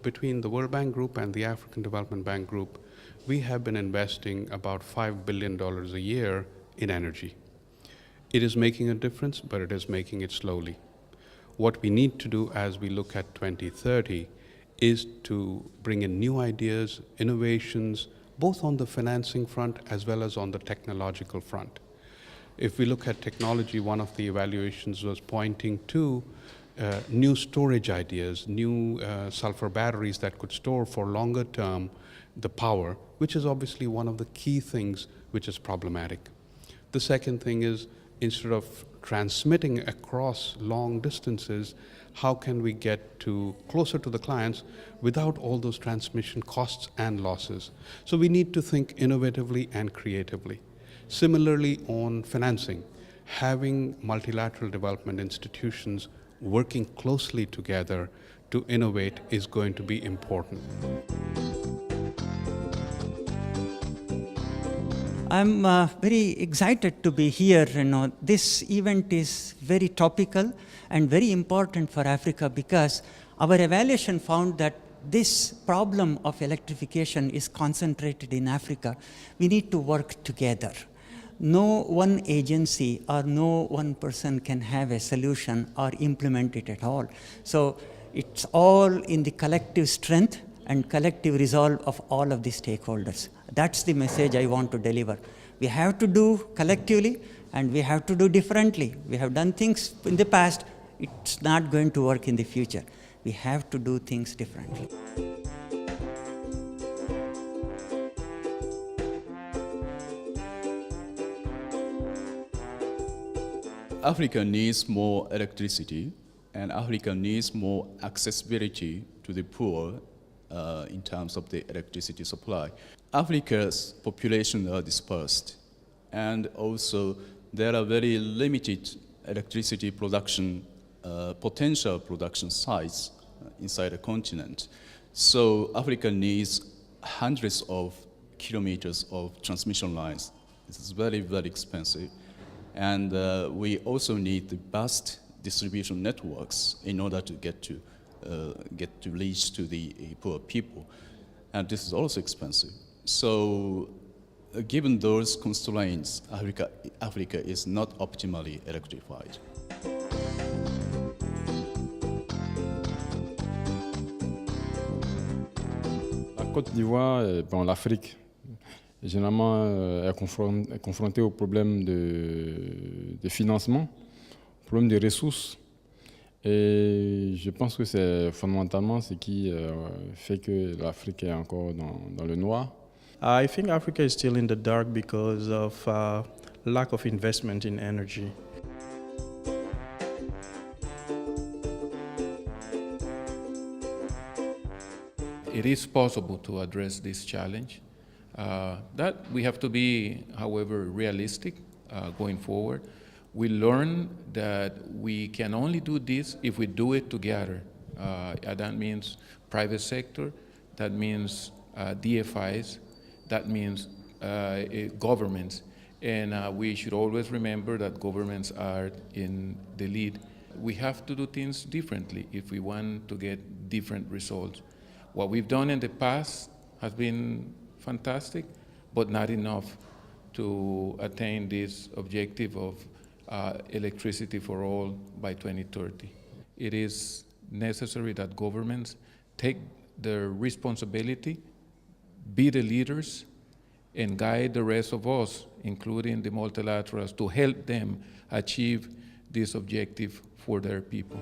between the World Bank Group and the African Development Bank Group, we have been investing about $5 billion a year in energy. It is making a difference, but it is making it slowly. What we need to do as we look at 2030 is to bring in new ideas, innovations, both on the financing front as well as on the technological front. If we look at technology, one of the evaluations was pointing to new storage ideas, new sulfur batteries that could store for longer term the power, which is obviously one of the key things which is problematic. The second thing is, instead of transmitting across long distances, how can we get closer to the clients without all those transmission costs and losses? So we need to think innovatively and creatively. Similarly, on financing, having multilateral development institutions working closely together to innovate is going to be important. I'm very excited to be here. This event is very topical and very important for Africa because our evaluation found that this problem of electrification is concentrated in Africa. We need to work together. No one agency or no one person can have a solution or implement it at all. So it's all in the collective strength and collective resolve of all of the stakeholders. That's the message I want to deliver. We have to do collectively and we have to do differently. We have done things in the past, it's not going to work in the future. We have to do things differently. Africa needs more electricity and Africa needs more accessibility to the poor in terms of the electricity supply. Africa's population are dispersed, and also there are very limited electricity production, potential production sites inside the continent. So Africa needs hundreds of kilometers of transmission lines. This is very, very expensive. And we also need the vast distribution networks in order to get to reach to the poor people. And this is also expensive. So given those constraints, Africa is not optimally electrified. La Côte d'Ivoire, l'Afrique, généralement est confrontée au problème de financement, au problème de ressources. Et je pense que c'est fondamentalement ce qui fait que l'Afrique est encore dans le noir. I think Africa is still in the dark because of lack of investment in energy. It is possible to address this challenge. That we have to be, however, realistic going forward. We learn that we can only do this if we do it together. That means private sector, that means DFIs, that means governments. And we should always remember that governments are in the lead. We have to do things differently if we want to get different results. What we've done in the past has been fantastic, but not enough to attain this objective of electricity for all by 2030. It is necessary that governments take their responsibility, be the leaders, and guide the rest of us, including the multilaterals, to help them achieve this objective for their people.